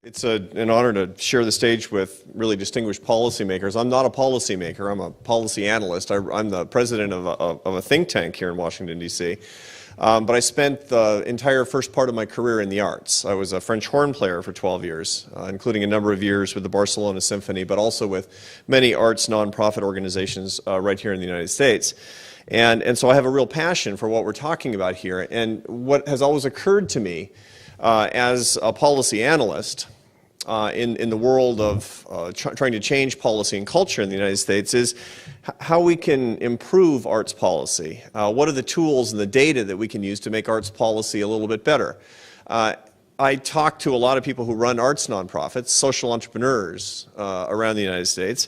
It's an honor to share the stage with really distinguished policymakers. I'm not a policymaker, I'm a policy analyst. I'm the president of a think tank here in Washington, D.C. But I spent the entire first part of my career in the arts. I was a French horn player for 12 years, including a number of years with the Barcelona Symphony, but also with many arts nonprofit organizations right here in the United States. And so I have a real passion for what we're talking about here. And what has always occurred to me as a policy analyst in the world of trying to change policy and culture in the United States is how we can improve arts policy. What are the tools and the data that we can use to make arts policy a little bit better? I talk to a lot of people who run arts nonprofits, social entrepreneurs around the United States,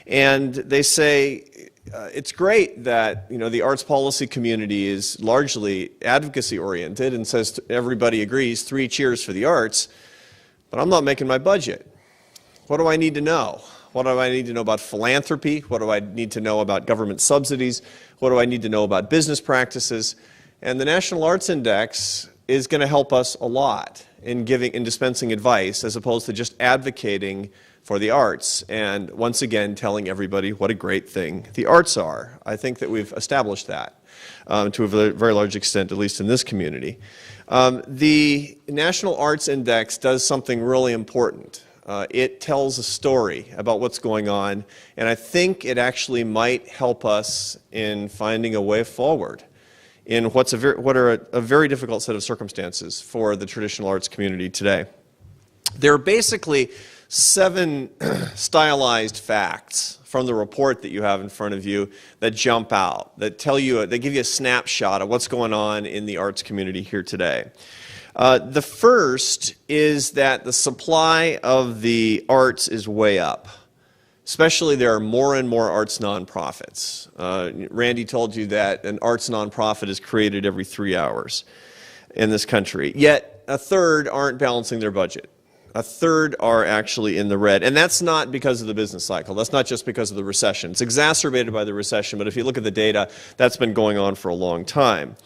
and they say it's great that the arts policy community is largely advocacy oriented and says everybody agrees 3 cheers for the arts. But I'm not making my budget. What do I need to know? What do I need to know about philanthropy? What do I need to know about government subsidies? What do I need to know about business practices? And the National Arts Index is going to help us a lot in dispensing advice as opposed to just advocating for the arts and once again telling everybody what a great thing the arts are. I think that we've established that to a very large extent, at least in this community. The National Arts Index does something really important. It tells a story about what's going on, and I think it actually might help us in finding a way forward in what are a very difficult set of circumstances for the traditional arts community today. There are basically 7 stylized facts from the report that you have in front of you that jump out, that give you a snapshot of what's going on in the arts community here today. The first is that the supply of the arts is way up. Especially there are more and more arts nonprofits. Randy told you that an arts nonprofit is created every 3 hours in this country. Yet a third aren't balancing their budget. A third are actually in the red. And that's not because of the business cycle. That's not just because of the recession. It's exacerbated by the recession, but if you look at the data, that's been going on for a long time.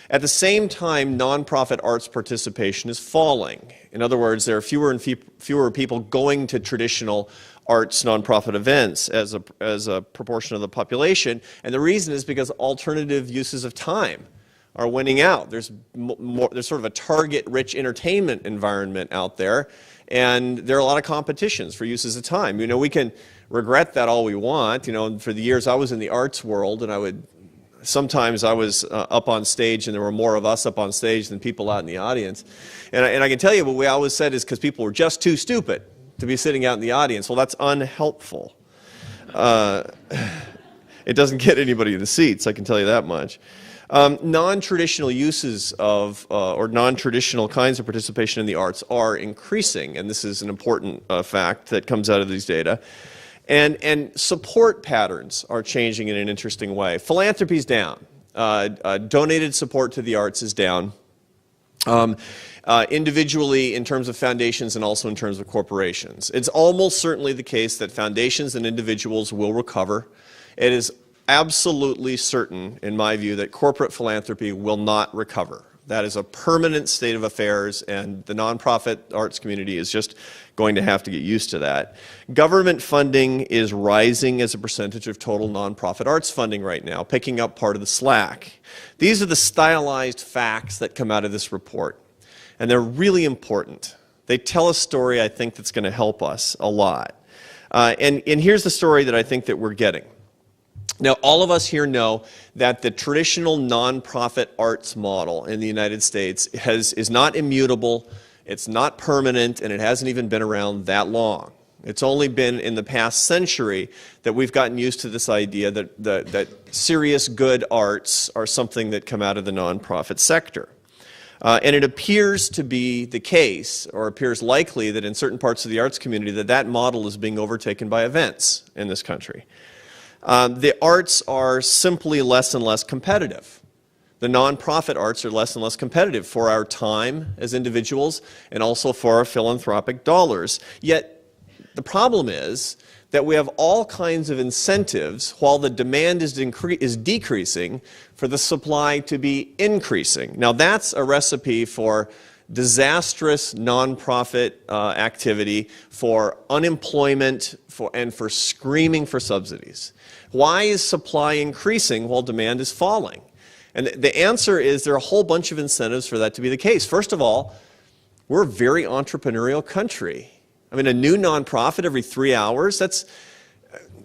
At the same time, nonprofit arts participation is falling. In other words, there are fewer and fewer people going to traditional arts nonprofit events as a proportion of the population. And the reason is because alternative uses of time are winning out. There's sort of a target-rich entertainment environment out there, and there are a lot of competitions for uses of time. We can regret that all we want. For the years I was in the arts world, and sometimes I was up on stage, and there were more of us up on stage than people out in the audience. And I can tell you what we always said is because people were just too stupid to be sitting out in the audience. Well, that's unhelpful. It doesn't get anybody in the seats, I can tell you that much. Non-traditional uses of or non-traditional kinds of participation in the arts are increasing, and this is an important fact that comes out of these data. And support patterns are changing in an interesting way. Philanthropy is down. Donated support to the arts is down. Individually in terms of foundations and also in terms of corporations. It's almost certainly the case that foundations and individuals will recover. It is absolutely certain, in my view, that corporate philanthropy will not recover. That is a permanent state of affairs, and the nonprofit arts community is just going to have to get used to that. Government funding is rising as a percentage of total nonprofit arts funding right now, picking up part of the slack. These are the stylized facts that come out of this report, and they're really important. They tell a story, I think, that's going to help us a lot. And here's the story that I think that we're getting. Now, all of us here know that the traditional nonprofit arts model in the United States is not immutable, it's not permanent, and it hasn't even been around that long. It's only been in the past century that we've gotten used to this idea that serious good arts are something that come out of the nonprofit sector. And it appears to be the case, or appears likely, that in certain parts of the arts community that model is being overtaken by events in this country. The arts are simply less and less competitive. The nonprofit arts are less and less competitive for our time as individuals and also for our philanthropic dollars. Yet the problem is that we have all kinds of incentives while the demand is decreasing for the supply to be increasing. Now that's a recipe for disastrous nonprofit activity for unemployment and for screaming for subsidies. Why is supply increasing while demand is falling? And the answer is there are a whole bunch of incentives for that to be the case. First of all, we're a very entrepreneurial country. I mean, a new nonprofit every 3 hours,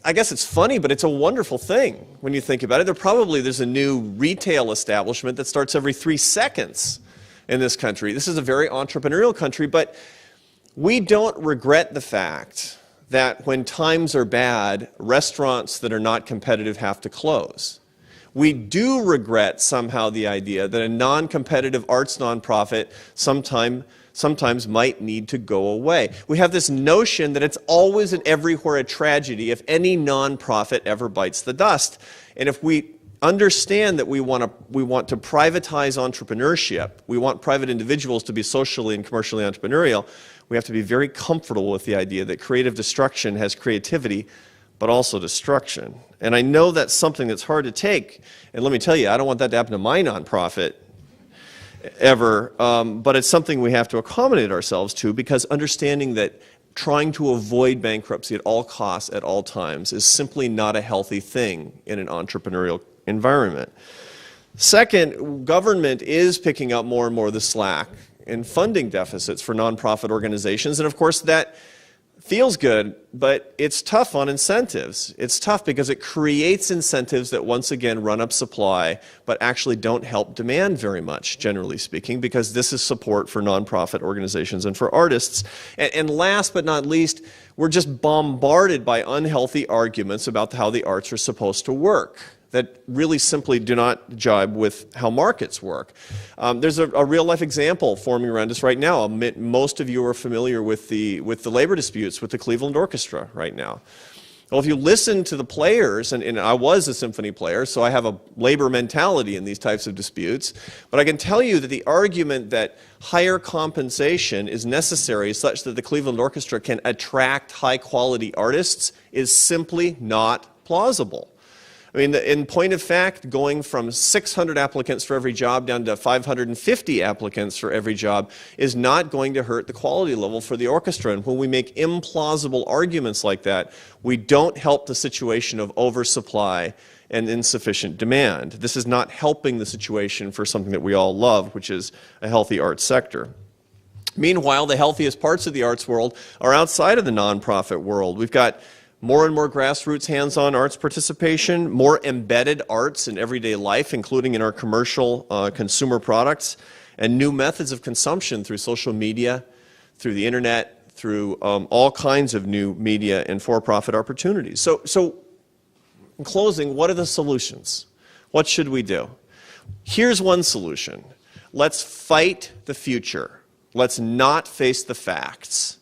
I guess it's funny, but it's a wonderful thing when you think about it. There's a new retail establishment that starts every 3 seconds in this country. This is a very entrepreneurial country, but we don't regret the fact that when times are bad, restaurants that are not competitive have to close. We do regret somehow the idea that a non-competitive arts nonprofit sometimes might need to go away. We have this notion that it's always and everywhere a tragedy if any nonprofit ever bites the dust. And if we understand that we want to privatize entrepreneurship, we want private individuals to be socially and commercially entrepreneurial, we have to be very comfortable with the idea that creative destruction has creativity, but also destruction. And I know that's something that's hard to take. And let me tell you, I don't want that to happen to my nonprofit ever, but it's something we have to accommodate ourselves to, because understanding that trying to avoid bankruptcy at all costs at all times is simply not a healthy thing in an entrepreneurial environment. Second, government is picking up more and more of the slack in funding deficits for nonprofit organizations, and of course that feels good, but it's tough on incentives. It's tough because it creates incentives that once again run up supply, but actually don't help demand very much, generally speaking, because this is support for nonprofit organizations and for artists. And last but not least, we're just bombarded by unhealthy arguments about how the arts are supposed to work that really simply do not jibe with how markets work. There's a real-life example forming around us right now. Most of you are familiar with the labor disputes with the Cleveland Orchestra right now. Well, if you listen to the players, and I was a symphony player, so I have a labor mentality in these types of disputes, but I can tell you that the argument that higher compensation is necessary such that the Cleveland Orchestra can attract high-quality artists is simply not plausible. I mean, in point of fact, going from 600 applicants for every job down to 550 applicants for every job is not going to hurt the quality level for the orchestra. And when we make implausible arguments like that, we don't help the situation of oversupply and insufficient demand. This is not helping the situation for something that we all love, which is a healthy arts sector. Meanwhile, the healthiest parts of the arts world are outside of the nonprofit world. We've got more and more grassroots hands-on arts participation, more embedded arts in everyday life, including in our commercial consumer products, and new methods of consumption through social media, through the internet, through all kinds of new media and for-profit opportunities. So in closing, what are the solutions? What should we do? Here's one solution. Let's fight the future. Let's not face the facts.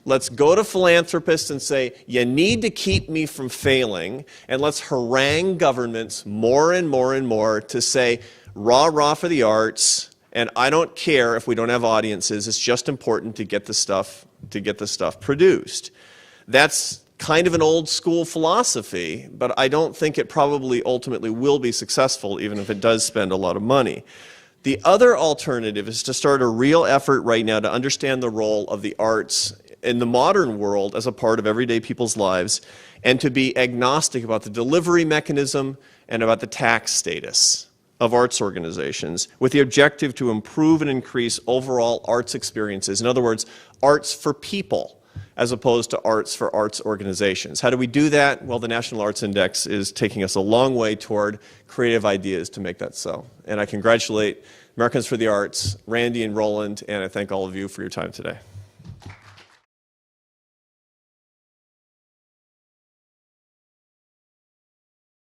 Let's go to philanthropists and say, you need to keep me from failing, and let's harangue governments more and more and more to say, rah, rah for the arts, and I don't care if we don't have audiences, it's just important to get the stuff produced. That's kind of an old school philosophy, but I don't think it probably ultimately will be successful, even if it does spend a lot of money. The other alternative is to start a real effort right now to understand the role of the arts in the modern world as a part of everyday people's lives, and to be agnostic about the delivery mechanism and about the tax status of arts organizations, with the objective to improve and increase overall arts experiences. In other words, arts for people, as opposed to arts for arts organizations. How do we do that? Well, the National Arts Index is taking us a long way toward creative ideas to make that so. And I congratulate Americans for the Arts, Randy and Roland, and I thank all of you for your time today.